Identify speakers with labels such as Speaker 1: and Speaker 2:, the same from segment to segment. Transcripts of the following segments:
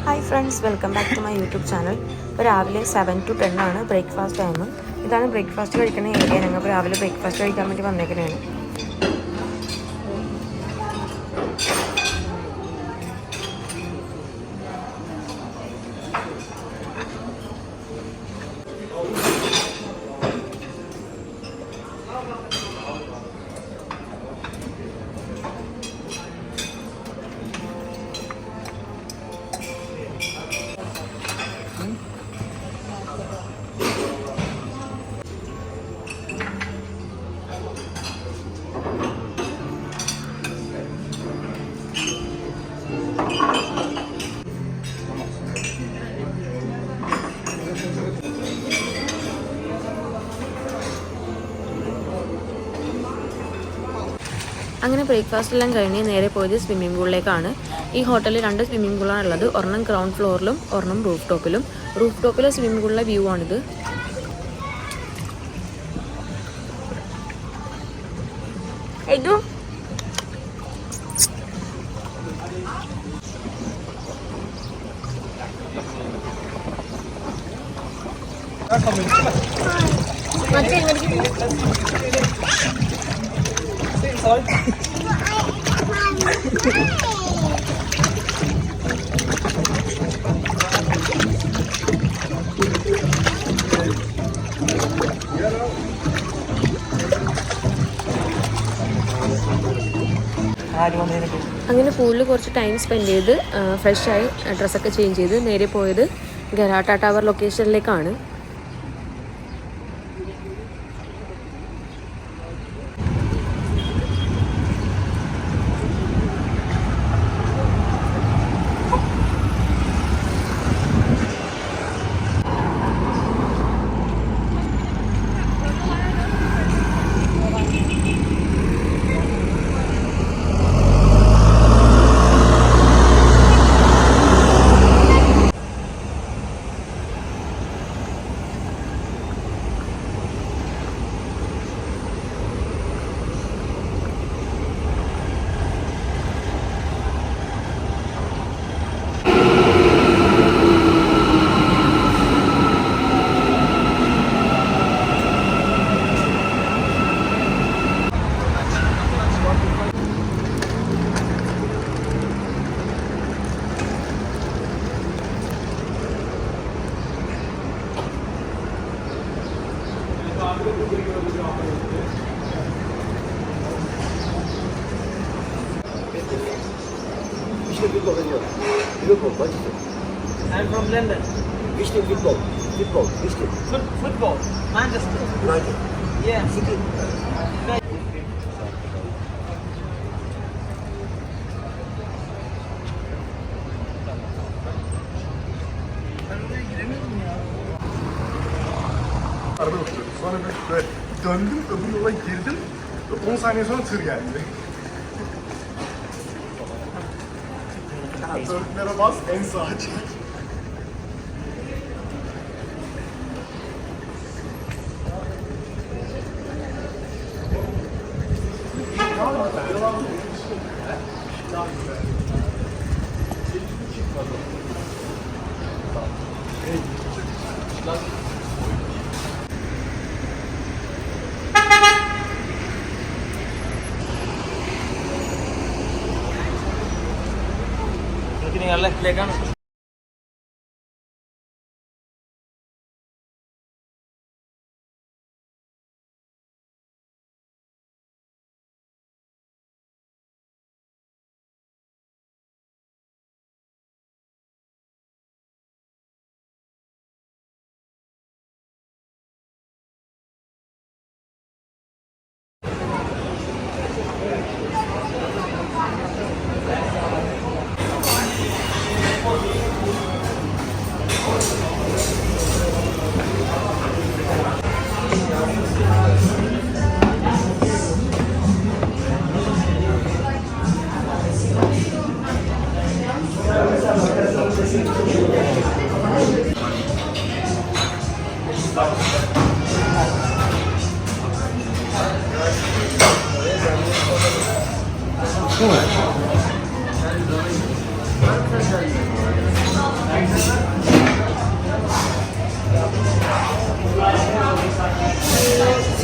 Speaker 1: Hi friends, welcome back to my YouTube channel. രാവിലെ 7 to 10 ആണ് breakfast time. ഇതാണ് breakfast കഴിക്കുന്ന ഏരിയ. ഞങ്ങൾ രാവിലെ ബ്രേക്ക്ഫാസ്റ്റ് കഴിക്കാൻ വേണ്ടി വന്നേക്കുന്നതാണ്. അങ്ങനെ ബ്രേക്ക്ഫാസ്റ്റ് എല്ലാം കഴിഞ്ഞ് നേരെ പോയത് സ്വിമ്മിംഗ് പൂളിലേക്കാണ്. ഈ ഹോട്ടലിൽ 2 സ്വിമ്മിംഗ് പൂളാണ് ഉള്ളത്. ഒരെണ്ണം ഗ്രൗണ്ട് ഫ്ലോറിലും ഒരെണ്ണം റൂഫ് ടോപ്പിലും. റൂഫ് ടോപ്പിലെ സ്വിമ്മിംഗ് പൂളിലെ വ്യൂ ആണിത്. അങ്ങനെ പൂളിൽ കുറച്ച് ടൈം സ്പെൻഡ് ചെയ്ത് ഫ്രഷായി ഡ്രസ്സൊക്കെ ചേഞ്ച് ചെയ്ത് നേരെ പോയത് ഗരാട്ട tower ലൊക്കേഷനിലേക്കാണ്.
Speaker 2: I'm from London.
Speaker 3: Which team football? Football. Which team?
Speaker 2: Football. Manchester.
Speaker 3: United.
Speaker 2: Yeah.
Speaker 3: City.
Speaker 4: Arada oturuyorum. Sonra böyle döndüm, öbür yola girdim. 10 saniye sonra tır geldi. Dörtlere bas, en sağa çek.
Speaker 2: നിങ്ങൾ ലെഫ്റ്റിലേക്കാണ്.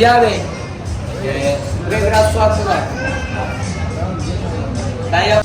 Speaker 3: Ziave, beberapa suatu lah. Daya.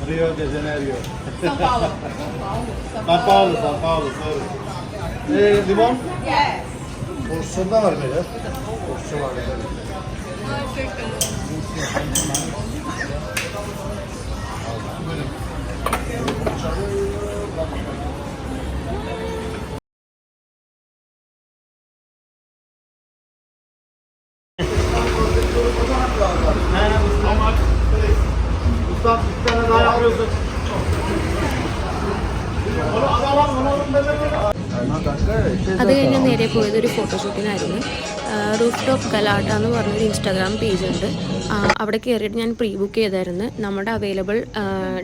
Speaker 5: Rio de Janeiro. São Paulo. São Paulo, sorry. Limon?
Speaker 4: Yes. Porsiyonda var böyle. Porsiyon var böyle.
Speaker 5: Usta bir tane daha yapıyorsun.
Speaker 1: അത് കഴിഞ്ഞ് നേരെ പോയത് ഒരു ഫോട്ടോഷൂട്ടിനായിരുന്നു. Roof top Galatta എന്ന് പറഞ്ഞൊരു Instagram page ഉണ്ട്. അവിടെ കയറിയിട്ട് ഞാൻ പ്രീ ബുക്ക് ചെയ്തായിരുന്നു. നമ്മുടെ അവൈലബിൾ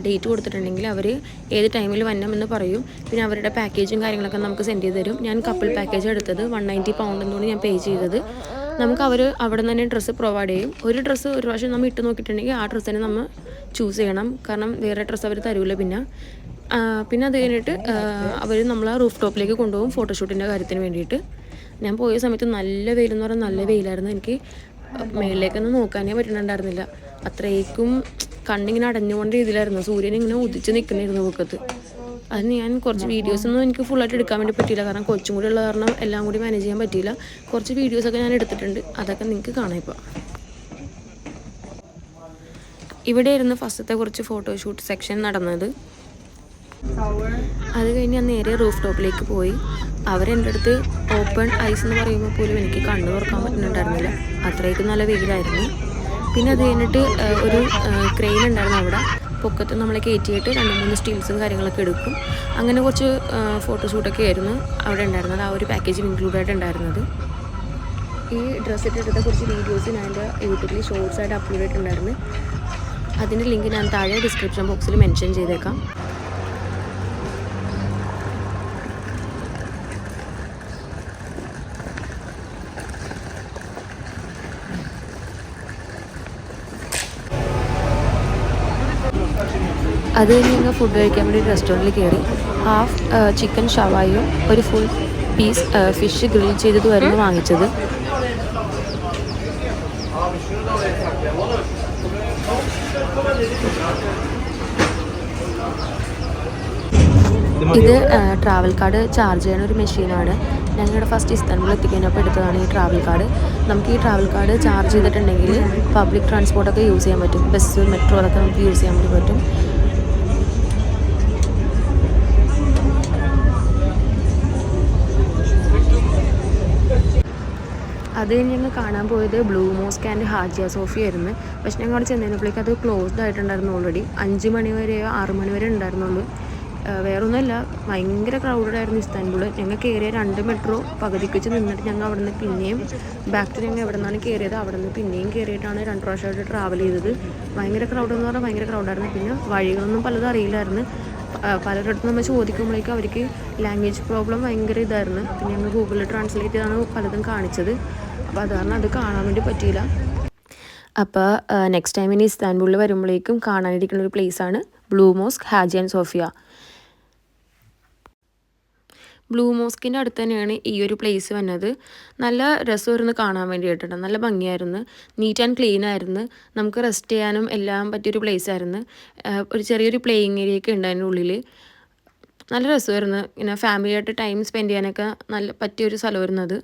Speaker 1: ഡേറ്റ് കൊടുത്തിട്ടുണ്ടെങ്കിൽ അവർ ഏത് ടൈമിൽ വരണമെന്ന് പറയും. പിന്നെ അവരുടെ പാക്കേജും കാര്യങ്ങളൊക്കെ നമുക്ക് സെൻഡ് ചെയ്ത് തരും. ഞാൻ കപ്പിൾ പാക്കേജ് എടുത്തത് 190 പൗണ്ട് എന്നോട് ഞാൻ പേ ചെയ്തത്. നമുക്ക് അവർ അവിടെ നിന്ന് തന്നെ ഡ്രസ്സ് പ്രൊവൈഡ് ചെയ്യും. ഒരു ഡ്രസ്സ് ഒരു പ്രാവശ്യം നമ്മൾ ഇട്ട് നോക്കിയിട്ടുണ്ടെങ്കിൽ ആ ഡ്രസ്സ് തന്നെ നമ്മൾ ചൂസ് ചെയ്യണം. കാരണം വേറെ ഡ്രസ്സ് അവർ തരില്ല. പിന്നെ അത് കഴിഞ്ഞിട്ട് അവർ നമ്മളെ റൂഫ് ടോപ്പിലേക്ക് കൊണ്ടുപോകും ഫോട്ടോഷൂട്ടിൻ്റെ കാര്യത്തിന് വേണ്ടിയിട്ട്. ഞാൻ പോയ സമയത്ത് നല്ല വെയിലെന്ന് പറഞ്ഞാൽ നല്ല വെയിലായിരുന്നു. എനിക്ക് മേളിലേക്കൊന്നും നോക്കാനേ പറ്റുന്നുണ്ടായിരുന്നില്ല. അത്രയ്ക്കും കണ്ണിങ്ങനെ അടഞ്ഞുകൊണ്ട് രീതിയിലായിരുന്നു. സൂര്യൻ ഇങ്ങനെ ഉദിച്ച് നിൽക്കണമായിരുന്നു പൊക്കത്ത്. അതിന് ഞാൻ കുറച്ച് വീഡിയോസൊന്നും എനിക്ക് ഫുള്ളായിട്ട് എടുക്കാൻ വേണ്ടി പറ്റിയില്ല. കാരണം കൊച്ചും കൂടി ഉള്ള കാരണം എല്ലാം കൂടി മാനേജ് ചെയ്യാൻ പറ്റിയില്ല. കുറച്ച് വീഡിയോസൊക്കെ ഞാൻ എടുത്തിട്ടുണ്ട്. അതൊക്കെ നിങ്ങൾക്ക് കാണാം ഇപ്പോൾ. ഇവിടെയായിരുന്നു ഫസ്റ്റത്തെ കുറച്ച് ഫോട്ടോഷൂട്ട് സെക്ഷൻ നടന്നത്. അത് കഴിഞ്ഞ് ഞാൻ നേരെ റൂഫ് ടോപ്പിലേക്ക് പോയി. അവരെൻ്റെ അടുത്ത് ഓപ്പൺ ഐസ് എന്ന് പറയുമ്പോൾ പോലും എനിക്ക് കണ്ണ് തുറക്കാൻ പറ്റുന്നുണ്ടായിരുന്നില്ല. അത്രയ്ക്കും നല്ല വെയിലായിരുന്നു. പിന്നെ അത് കഴിഞ്ഞിട്ട് ഒരു ക്രെയിൻ ഉണ്ടായിരുന്നു അവിടെ. പൊക്കത്ത് നമ്മളെ കയറ്റിയിട്ട് 2-3 സ്റ്റിൽസും കാര്യങ്ങളൊക്കെ എടുക്കും. അങ്ങനെ കുറച്ച് ഫോട്ടോഷൂട്ടൊക്കെ ആയിരുന്നു അവിടെ ഉണ്ടായിരുന്നത്. ആ ഒരു പാക്കേജിൽ ഇൻക്ലൂഡായിട്ട് ഉണ്ടായിരുന്നത്. ഈ ഡ്രസ്സ് ഇട്ടെടുത്ത കുറച്ച് വീഡിയോസ് ഞാൻ എൻ്റെ യൂട്യൂബിൽ ഷോർട്സായിട്ട് അപ്ലോഡ് ചെയ്തിട്ടുണ്ടായിരുന്നു. അതിൻ്റെ ലിങ്ക് ഞാൻ താഴെ ഡിസ്ക്രിപ്ഷൻ ബോക്സിൽ മെൻഷൻ ചെയ്തേക്കാം. അത് കഴിഞ്ഞ് ഞങ്ങൾ ഫുഡ് കഴിക്കാൻ വേണ്ടി റെസ്റ്റോറൻറ്റിൽ കയറി. ഹാഫ് ചിക്കൻ ഷവായും ഒരു ഫുൾ പീസ് ഫിഷ് ഗ്രിൽ ചെയ്തതുമായിരുന്നു വാങ്ങിച്ചത്. ഇത് ട്രാവൽ കാർഡ് ചാർജ് ചെയ്യുന്ന ഒരു മെഷീനാണ്. ഞങ്ങളുടെ ഫസ്റ്റ് ഇസ്താൻബുൾ എത്തിക്കഴിഞ്ഞപ്പോൾ എടുത്തതാണ് ഈ ട്രാവൽ കാർഡ്. നമുക്ക് ഈ ട്രാവൽ കാർഡ് ചാർജ് ചെയ്തിട്ടുണ്ടെങ്കിൽ പബ്ലിക് ട്രാൻസ്പോർട്ടൊക്കെ യൂസ് ചെയ്യാൻ പറ്റും. ബസ്, മെട്രോ അതൊക്കെ നമുക്ക് യൂസ് ചെയ്യാൻ വേണ്ടി പറ്റും. അത് കഴിഞ്ഞ് ഞങ്ങൾ കാണാൻ പോയത് ബ്ലൂ മോസ്ക് ആൻഡ് ഹാജിയ സോഫിയ ആയിരുന്നു. പക്ഷെ ഞങ്ങൾ അവിടെ ചെന്നപ്പോഴേക്കും അത് ക്ലോസ്ഡ് ആയിട്ടുണ്ടായിരുന്നു. ഓൾറെഡി 5 മണി വരെയോ 6 മണി വരെ ഉണ്ടായിരുന്നുള്ളൂ. വേറൊന്നുമല്ല, ഭയങ്കര ക്രൗഡഡായിരുന്നു ഇസ്താൻബുൾ. ഞങ്ങൾ കയറിയ 2 മെട്രോ പകുതിക്ക് വെച്ച് നിന്നിട്ട് ഞങ്ങൾ അവിടെ നിന്ന് പിന്നെയും ബാക്ക് ടു ഞങ്ങൾ എവിടെ നിന്നാണ് കയറിയത് അവിടെ നിന്ന് പിന്നെയും കയറിയിട്ടാണ് 2 പ്രാവശ്യമായിട്ട് ട്രാവൽ ചെയ്തത്. ഭയങ്കര ക്രൗഡെന്ന് പറഞ്ഞാൽ ഭയങ്കര ക്രൗഡായിരുന്നു. പിന്നെ വഴികളൊന്നും പലതും അറിയില്ലായിരുന്നു. പലരിടത്തും നമ്മൾ ചോദിക്കുമ്പോഴേക്കും അവർക്ക് ലാംഗ്വേജ് പ്രോബ്ലം ഭയങ്കര ഇതായിരുന്നു. പിന്നെ ഞങ്ങൾ ഗൂഗിളിൽ ട്രാൻസ്ലേറ്റ് ചെയ്താണ് പലതും കാണിച്ചത്. അപ്പോൾ അത് കാരണം അത് കാണാൻ വേണ്ടി പറ്റിയില്ല. അപ്പോൾ നെക്സ്റ്റ് ടൈം ഇനി ഇസ്താൻബുളിൽ വരുമ്പോഴേക്കും കാണാനിരിക്കുന്ന ഒരു പ്ലേസാണ് ബ്ലൂ മോസ്ക്, ഹാജിയ സോഫിയ. ബ്ലൂ മോസ്കിൻ്റെ അടുത്ത് തന്നെയാണ് ഈ ഒരു പ്ലേസ് വന്നത്. നല്ല രസമായിരുന്നു കാണാൻ വേണ്ടിയിട്ടുണ്ട്. നല്ല ഭംഗിയായിരുന്നു. നീറ്റ് ആൻഡ് ക്ലീൻ ആയിരുന്നു. നമുക്ക് റെസ്റ്റ് ചെയ്യാനും എല്ലാം പറ്റിയൊരു പ്ലേസ് ആയിരുന്നു. ഒരു ചെറിയൊരു പ്ലേയിങ് ഏരിയയൊക്കെ ഉണ്ട് അതിൻ്റെ ഉള്ളിൽ. നല്ല രസമായിരുന്നു. ഇങ്ങനെ ഫാമിലിയായിട്ട് ടൈം സ്പെൻഡ് ചെയ്യാനൊക്കെ നല്ല പറ്റിയൊരു സ്ഥലമായിരുന്നു അത്.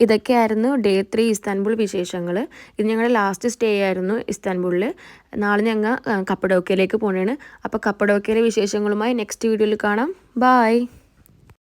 Speaker 1: ഇതൊക്കെയായിരുന്നു ഡേ 3 ഇസ്താൻബുൾ വിശേഷങ്ങൾ. ഇത് ഞങ്ങളുടെ ലാസ്റ്റ് സ്റ്റേ ആയിരുന്നു ഇസ്താൻബുളിൽ. നാളെ ഞങ്ങൾ കപ്പഡോക്കയിലേക്ക് പോകണേണ്. അപ്പോൾ കപ്പഡോക്കയിലെ വിശേഷങ്ങളുമായി നെക്സ്റ്റ് വീഡിയോയിൽ കാണാം. ബായ്.